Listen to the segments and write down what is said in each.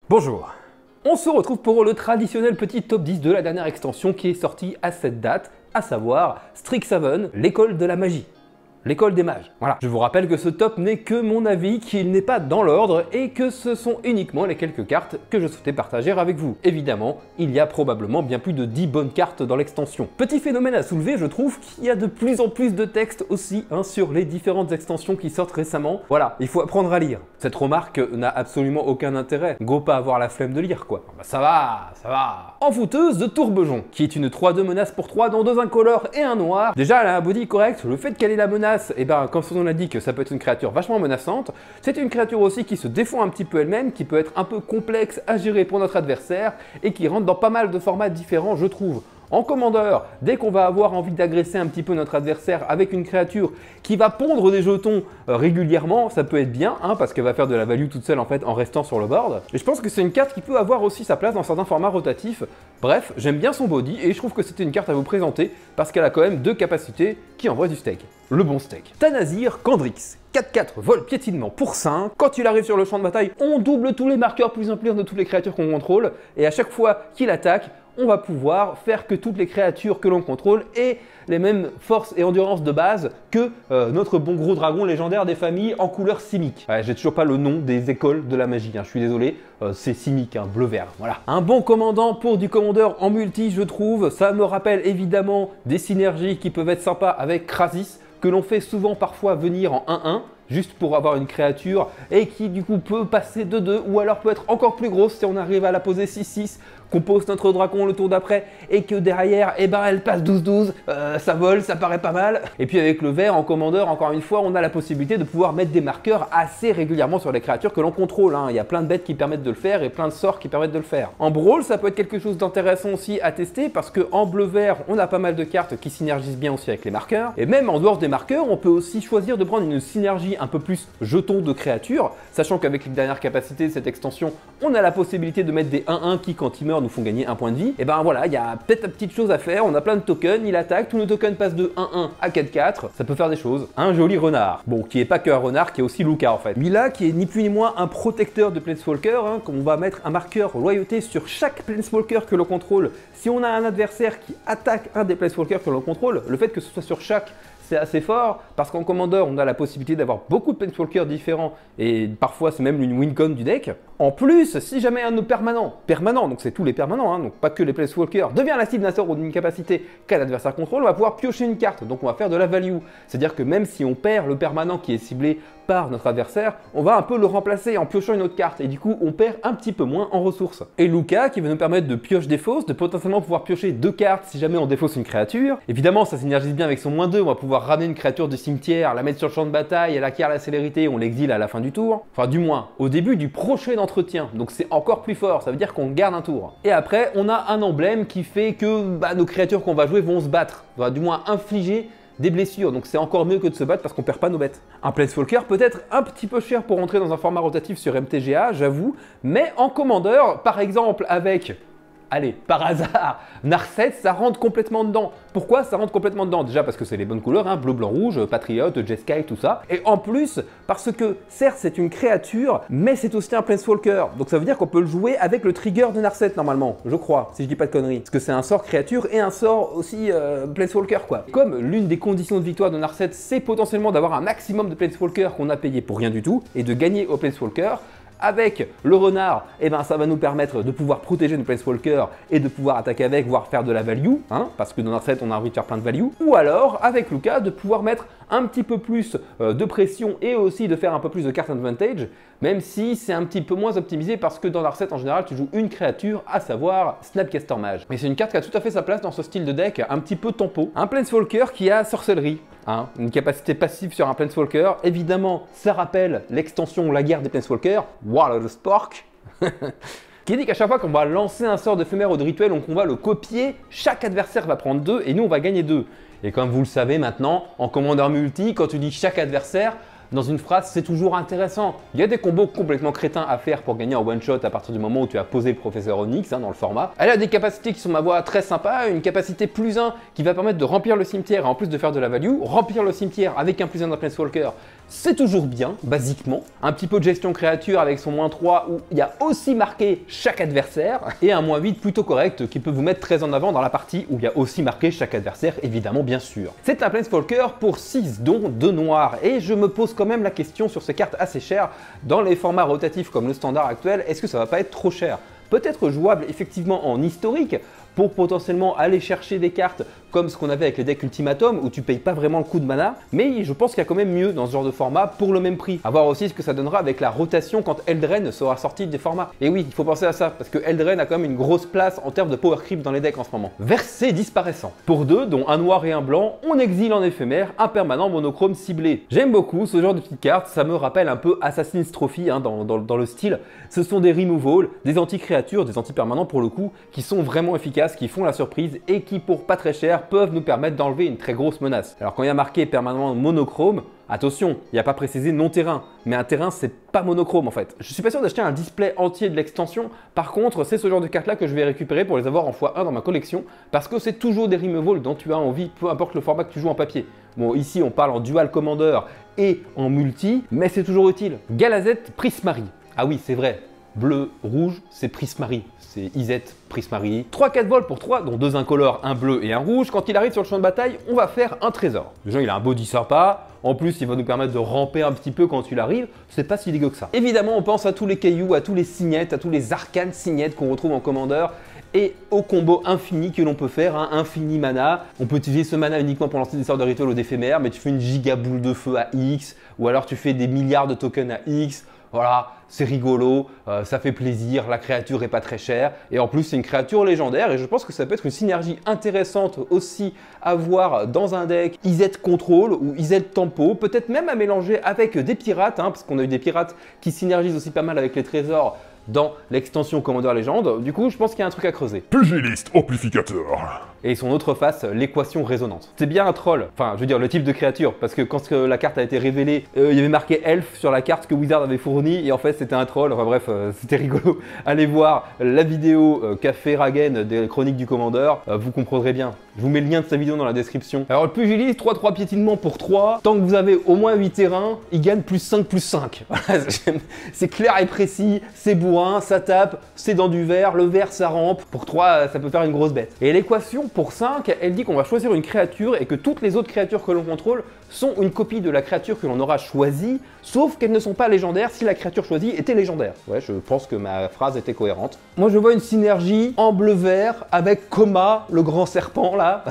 Bonjour. On se retrouve pour le traditionnel petit top 10 de la dernière extension qui est sortie à cette date, à savoir Strixhaven, l'école de la magie. L'école des mages. Voilà. Je vous rappelle que ce top n'est que mon avis, qu'il n'est pas dans l'ordre et que ce sont uniquement les quelques cartes que je souhaitais partager avec vous. Évidemment, il y a probablement bien plus de 10 bonnes cartes dans l'extension. Petit phénomène à soulever, je trouve qu'il y a de plus en plus de textes aussi sur les différentes extensions qui sortent récemment. Voilà, il faut apprendre à lire. Cette remarque n'a absolument aucun intérêt. Go pas avoir la flemme de lire quoi. Bah, ça va, ça va. Envoûteuse de Tourbejon, qui est une 3-2 menace pour 3 dans 2 incolores et un noir. Déjà, elle a un body correct, le fait qu'elle ait la menace, et ben comme son nom l'indique, ça peut être une créature vachement menaçante. C'est une créature aussi qui se défend un petit peu elle-même, qui peut être un peu complexe à gérer pour notre adversaire et qui rentre dans pas mal de formats différents, je trouve. En commandeur, dès qu'on va avoir envie d'agresser un petit peu notre adversaire avec une créature qui va pondre des jetons régulièrement, ça peut être bien, parce qu'elle va faire de la value toute seule en fait en restant sur le board. Et je pense que c'est une carte qui peut avoir aussi sa place dans certains formats rotatifs. Bref, j'aime bien son body et je trouve que c'était une carte à vous présenter parce qu'elle a quand même 2 capacités qui envoient du steak. Le bon steak. Tanazir Kandrix. 4-4 vol piétinement pour 5. Quand il arrive sur le champ de bataille, on double tous les marqueurs plus impliqués de toutes les créatures qu'on contrôle. Et à chaque fois qu'il attaque, on va pouvoir faire que toutes les créatures que l'on contrôle aient les mêmes forces et endurance de base que notre bon gros dragon légendaire des familles en couleur simique. Ouais, j'ai toujours pas le nom des écoles de la magie, je suis désolé, c'est simique, bleu-vert, voilà. Un bon commandant pour du commandeur en multi, je trouve. Ça me rappelle évidemment des synergies qui peuvent être sympas avec Krasis, que l'on fait souvent parfois venir en 1-1, juste pour avoir une créature, et qui du coup peut passer de 2, ou alors peut être encore plus grosse si on arrive à la poser 6-6, qu'on pose notre dragon le tour d'après, et que derrière, eh ben, elle passe 12-12, ça vole, ça paraît pas mal. Et puis avec le vert en commandeur, encore une fois, on a la possibilité de pouvoir mettre des marqueurs assez régulièrement sur les créatures que l'on contrôle. Il y a plein de bêtes qui permettent de le faire, et plein de sorts qui permettent de le faire. En brawl, ça peut être quelque chose d'intéressant aussi à tester, parce qu'en bleu-vert, on a pas mal de cartes qui synergisent bien aussi avec les marqueurs. Et même en dehors des marqueurs, on peut aussi choisir de prendre une synergie un peu plus jeton de créatures, sachant qu'avec les dernières capacités de cette extension, on a la possibilité de mettre des 1-1 qui, quand ils meurent, nous font gagner 1 point de vie. Et ben voilà, il y a peut-être une petite chose à faire, on a plein de tokens, il attaque, tous nos tokens passent de 1-1 à 4-4, ça peut faire des choses. Un joli renard, bon, qui est pas que un renard, qui est aussi Luca en fait. Mila, qui est ni plus ni moins un protecteur de Planeswalker, qu'on va mettre un marqueur loyauté sur chaque Planeswalker que l'on contrôle. Si on a un adversaire qui attaque un des Planeswalkers que l'on contrôle, le fait que ce soit sur chaque, c'est assez fort parce qu'en commandeur, on a la possibilité d'avoir beaucoup de Planeswalkers différents et parfois c'est même une win-con du deck. En plus, si jamais un de nos permanents, donc c'est tous les permanents, donc pas que les Planeswalkers, devient la cible d'un sort ou d'une capacité qu'un adversaire contrôle, on va pouvoir piocher une carte, donc on va faire de la value. C'est-à-dire que même si on perd le permanent qui est ciblé par notre adversaire, on va un peu le remplacer en piochant une autre carte et du coup on perd un petit peu moins en ressources. Et Luca qui va nous permettre de pioche défausse, de potentiellement pouvoir piocher 2 cartes si jamais on défausse une créature. Évidemment ça synergise bien avec son -2, on va pouvoir ramener une créature du cimetière, la mettre sur le champ de bataille, elle acquiert la célérité, on l'exile à la fin du tour. Enfin du moins, au début du prochain entretien, donc c'est encore plus fort, ça veut dire qu'on garde un tour. Et après on a un emblème qui fait que nos créatures qu'on va jouer vont se battre, va du moins infliger des blessures, donc c'est encore mieux que de se battre parce qu'on perd pas nos bêtes. Un Planeswalker peut être un petit peu cher pour entrer dans un format rotatif sur MTGA, j'avoue, mais en commandeur, par exemple avec, allez, par hasard, Narset, ça rentre complètement dedans. Pourquoi ça rentre complètement dedans? Déjà parce que c'est les bonnes couleurs, bleu, blanc, rouge, Patriot, Jeskai, tout ça. Et en plus, parce que certes c'est une créature, mais c'est aussi un Planeswalker. Donc ça veut dire qu'on peut le jouer avec le trigger de Narset normalement, je crois, si je dis pas de conneries. Parce que c'est un sort créature et un sort aussi Planeswalker quoi. Comme l'une des conditions de victoire de Narset, c'est potentiellement d'avoir un maximum de Planeswalker qu'on a payé pour rien du tout, et de gagner au Planeswalker. Avec le renard, ça va nous permettre de pouvoir protéger nos Planeswalkers et de pouvoir attaquer avec, voire faire de la value, parce que dans notre set on a envie de faire plein de value. Ou alors, avec Luca, de pouvoir mettre un petit peu plus de pression et aussi de faire un peu plus de card advantage, même si c'est un petit peu moins optimisé parce que dans Narset en général tu joues une créature, à savoir Snapcaster Mage. Mais c'est une carte qui a tout à fait sa place dans ce style de deck, un petit peu tempo. Un Planeswalker qui a sorcellerie. Une capacité passive sur un Planeswalker. Évidemment, ça rappelle l'extension La Guerre des Planeswalkers, Waterspork, qui dit qu'à chaque fois qu'on va lancer un sort d'éphémère ou de rituel, donc on va le copier, chaque adversaire va prendre 2 et nous on va gagner 2. Et comme vous le savez maintenant, en commandeur multi, quand tu dis chaque adversaire, dans une phrase, c'est toujours intéressant. Il y a des combos complètement crétins à faire pour gagner en one-shot à partir du moment où tu as posé le professeur Onyx dans le format. Elle a des capacités qui sont, ma voix, très sympas. Une capacité +1 qui va permettre de remplir le cimetière et en plus de faire de la value. Remplir le cimetière avec un +1 d'un Planeswalker, c'est toujours bien, basiquement. Un petit peu de gestion créature avec son -3 où il y a aussi marqué chaque adversaire, et un -8 plutôt correct qui peut vous mettre très en avant dans la partie où il y a aussi marqué chaque adversaire, évidemment, bien sûr. C'est un Planeswalker pour 6 dons de noir, et je me pose quand même la question sur ces cartes assez chères, dans les formats rotatifs comme le standard actuel, est-ce que ça va pas être trop cher? Peut-être jouable effectivement en historique, pour potentiellement aller chercher des cartes comme ce qu'on avait avec les decks Ultimatum où tu payes pas vraiment le coup de mana, mais je pense qu'il y a quand même mieux dans ce genre de format pour le même prix. A voir aussi ce que ça donnera avec la rotation quand Eldraine sera sorti des formats. Et oui, il faut penser à ça, parce que Eldraine a quand même une grosse place en termes de power creep dans les decks en ce moment. Versé disparaissant. Pour 2, dont un noir et un blanc, on exile en éphémère un permanent monochrome ciblé. J'aime beaucoup ce genre de petites cartes, ça me rappelle un peu Assassin's Trophy hein, dans le style. Ce sont des removals, des anti-créatures, des anti-permanents pour le coup, qui sont vraiment efficaces, qui font la surprise et qui pour pas très cher peuvent nous permettre d'enlever une très grosse menace. Alors quand il y a marqué permanent monochrome, attention, il n'y a pas précisé non terrain, mais un terrain c'est pas monochrome en fait. Je suis pas sûr d'acheter un display entier de l'extension, par contre c'est ce genre de cartes là que je vais récupérer pour les avoir en x1 dans ma collection, parce que c'est toujours des removals dont tu as envie, peu importe le format que tu joues en papier. Bon ici on parle en dual commander et en multi, mais c'est toujours utile. Galazet Prismari, ah oui c'est vrai, bleu, rouge, c'est Prismari. C'est Izzet Prismari. 3-4 vols pour 3, dont 2 incolores, un bleu et un rouge. Quand il arrive sur le champ de bataille, on va faire un trésor. Déjà, il a un body sympa. En plus, il va nous permettre de ramper un petit peu quand il arrive. C'est pas si dégueu que ça. Évidemment, on pense à tous les cailloux, à tous les signettes, à tous les arcanes signettes qu'on retrouve en commandeur. Et au combo infini que l'on peut faire, hein, infini mana. On peut utiliser ce mana uniquement pour lancer des sorts de rituel ou d'éphémère, mais tu fais une giga boule de feu à X, ou alors tu fais des milliards de tokens à X. Voilà, c'est rigolo, ça fait plaisir, la créature est pas très chère et en plus c'est une créature légendaire et je pense que ça peut être une synergie intéressante aussi à voir dans un deck Izzet Control ou Izzet Tempo, peut-être même à mélanger avec des pirates, hein, parce qu'on a eu des pirates qui synergisent aussi pas mal avec les trésors dans l'extension Commander Légende. Du coup, je pense qu'il y a un truc à creuser. Pugiliste amplificateur. Et son autre face, l'équation résonante. C'est bien un troll, enfin je veux dire le type de créature, parce que quand la carte a été révélée, il y avait marqué Elf sur la carte que Wizard avait fournie, et en fait c'était un troll, enfin bref, c'était rigolo. Allez voir la vidéo qu'a fait Ragen des chroniques du commandeur, vous comprendrez bien. Je vous mets le lien de sa vidéo dans la description. Alors le pugiliste, 3-3 piétinement pour 3, tant que vous avez au moins 8 terrains, il gagne +5/+5. Voilà, c'est clair et précis, c'est bourrin, ça tape, c'est dans du vert, le vert ça rampe, pour 3 ça peut faire une grosse bête. Et l'équation pour 5, elle dit qu'on va choisir une créature et que toutes les autres créatures que l'on contrôle sont une copie de la créature que l'on aura choisie, sauf qu'elles ne sont pas légendaires si la créature choisie était légendaire. Ouais, je pense que ma phrase était cohérente. Moi je vois une synergie en bleu-vert avec Koma, le grand serpent là,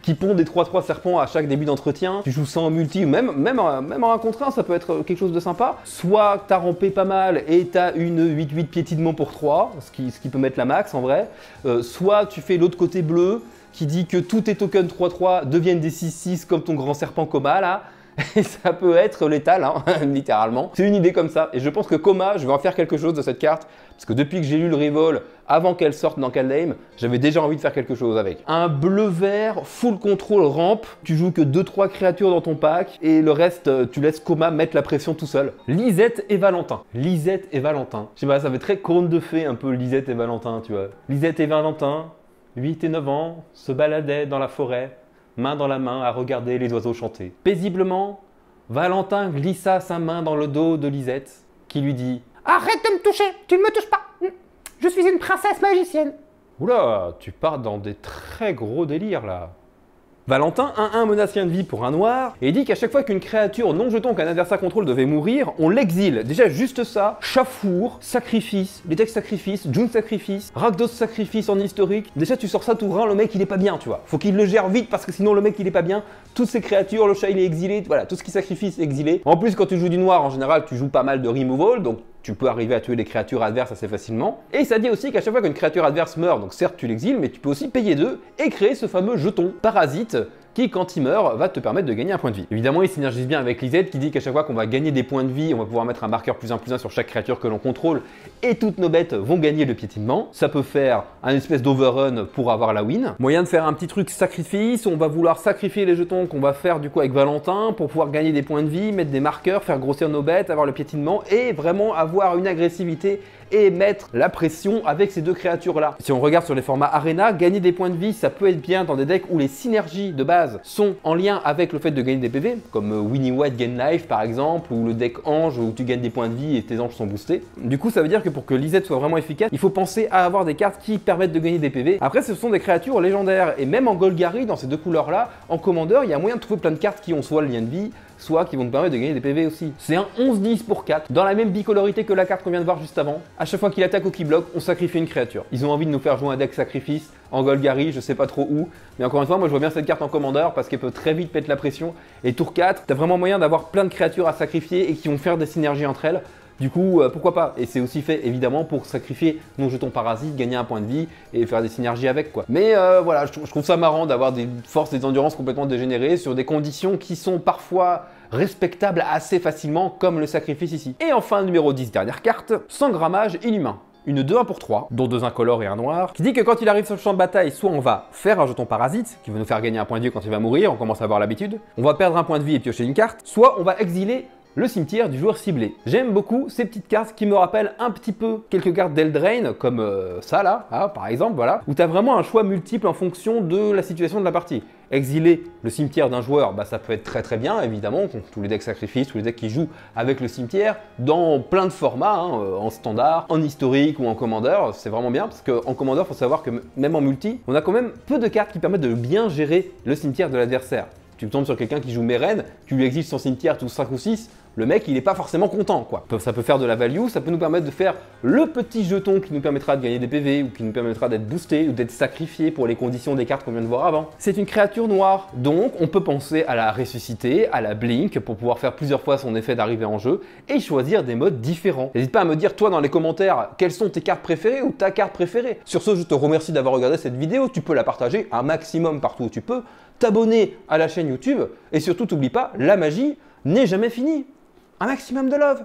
qui pond des 3-3 serpents à chaque début d'entretien. Tu joues ça en multi, même en 1 contre 1, ça peut être quelque chose de sympa. Soit t'as rampé pas mal et t'as une 8-8 piétinement pour 3, ce qui peut mettre la max en vrai. Soit tu fais l'autre côté bleu, qui dit que tous tes tokens 3-3 deviennent des 6-6 comme ton grand serpent Koma là. Et ça peut être létal, hein, littéralement. C'est une idée comme ça. Et je pense que Koma, je vais en faire quelque chose de cette carte. Parce que depuis que j'ai lu le Revol, avant qu'elle sorte dans Kaldheim, j'avais déjà envie de faire quelque chose avec. Un bleu-vert, full control ramp. Tu joues que 2-3 créatures dans ton pack. Et le reste, tu laisses Koma mettre la pression tout seul. Lisette et Valentin. Lisette et Valentin. Je sais pas, ça fait très conte de fées un peu Lisette et Valentin, tu vois. Lisette et Valentin, 8 et 9 ans, se baladaient dans la forêt, main dans la main à regarder les oiseaux chanter. Paisiblement, Valentin glissa sa main dans le dos de Lisette, qui lui dit « Arrête de me toucher, tu ne me touches pas, je suis une princesse magicienne !» Oula, tu pars dans des très gros délires là. Valentin, 1-1 menace de vie pour un noir, et dit qu'à chaque fois qu'une créature non jeton qu'un adversaire contrôle devait mourir, on l'exile. Déjà juste ça, Chafour, sacrifice, les decks sacrifice, June sacrifice, Rakdos sacrifice en historique. Déjà tu sors ça tout rein, le mec il est pas bien, tu vois. Faut qu'il le gère vite parce que sinon le mec il est pas bien. Toutes ces créatures, le chat il est exilé, voilà, tout ce qui sacrifie c'est exilé. En plus quand tu joues du noir, en général tu joues pas mal de removal, donc tu peux arriver à tuer les créatures adverses assez facilement. Et ça dit aussi qu'à chaque fois qu'une créature adverse meurt, donc certes tu l'exiles, mais tu peux aussi payer 2 et créer ce fameux jeton parasite qui, quand il meurt, va te permettre de gagner un point de vie. Évidemment, il synergise bien avec Lisette qui dit qu'à chaque fois qu'on va gagner des points de vie, on va pouvoir mettre un marqueur +1/+1 sur chaque créature que l'on contrôle et toutes nos bêtes vont gagner le piétinement. Ça peut faire un espèce d'overrun pour avoir la win. Moyen de faire un petit truc sacrifice, on va vouloir sacrifier les jetons qu'on va faire du coup avec Valentin pour pouvoir gagner des points de vie, mettre des marqueurs, faire grossir nos bêtes, avoir le piétinement et vraiment avoir une agressivité et mettre la pression avec ces deux créatures là. Si on regarde sur les formats Arena, gagner des points de vie ça peut être bien dans des decks où les synergies de base base sont en lien avec le fait de gagner des PV, comme Winnie White Gain Life par exemple, ou le deck Ange où tu gagnes des points de vie et tes anges sont boostés. Du coup, ça veut dire que pour que Lisette soit vraiment efficace, il faut penser à avoir des cartes qui permettent de gagner des PV. Après, ce sont des créatures légendaires, et même en Golgari, dans ces deux couleurs-là, en commandeur, il y a moyen de trouver plein de cartes qui ont soit le lien de vie, soit qui vont te permettre de gagner des PV aussi. C'est un 11-10 pour 4, dans la même bicolorité que la carte qu'on vient de voir juste avant. À chaque fois qu'il attaque ou qu'il bloque, on sacrifie une créature. Ils ont envie de nous faire jouer un deck sacrifice en Golgari, je sais pas trop où, mais encore une fois, moi je vois bien cette carte en commandeur parce qu'elle peut très vite mettre la pression. Et tour 4, t'as vraiment moyen d'avoir plein de créatures à sacrifier et qui vont faire des synergies entre elles. Du coup, pourquoi pas? Et c'est aussi fait évidemment pour sacrifier nos jetons parasites, gagner un point de vie et faire des synergies avec quoi. Mais voilà, je trouve ça marrant d'avoir des forces et des endurances complètement dégénérées sur des conditions qui sont parfois respectables assez facilement, comme le sacrifice ici. Et enfin, numéro 10, dernière carte, Sangrammage inhumain. Une 2-1 pour 3, dont 2 incolores et un noir, qui dit que quand il arrive sur le champ de bataille, soit on va faire un jeton parasite, qui va nous faire gagner un point de vie quand il va mourir, on commence à avoir l'habitude, on va perdre un point de vie et piocher une carte, soit on va exiler le cimetière du joueur ciblé. J'aime beaucoup ces petites cartes qui me rappellent un petit peu quelques cartes d'Eldraine, comme ça là, par exemple, voilà, où tu as vraiment un choix multiple en fonction de la situation de la partie. Exiler le cimetière d'un joueur, ça peut être très bien, évidemment, contre tous les decks sacrifices, tous les decks qui jouent avec le cimetière, dans plein de formats, en standard, en historique ou en commandeur, c'est vraiment bien, parce qu'en commandeur, il faut savoir que même en multi, on a quand même peu de cartes qui permettent de bien gérer le cimetière de l'adversaire. Tu tombes sur quelqu'un qui joue Meren, tu lui exiles son cimetière tous 5 ou 6, le mec il est pas forcément content quoi. Ça peut faire de la value, ça peut nous permettre de faire le petit jeton qui nous permettra de gagner des PV ou qui nous permettra d'être boosté ou d'être sacrifié pour les conditions des cartes qu'on vient de voir avant. C'est une créature noire, donc on peut penser à la ressusciter, à la blink pour pouvoir faire plusieurs fois son effet d'arrivée en jeu et choisir des modes différents. N'hésite pas à me dire toi dans les commentaires quelles sont tes cartes préférées ou ta carte préférée. Sur ce, je te remercie d'avoir regardé cette vidéo, tu peux la partager un maximum partout où tu peux, t'abonner à la chaîne YouTube et surtout t'oublie pas, la magie n'est jamais finie. Un maximum de love!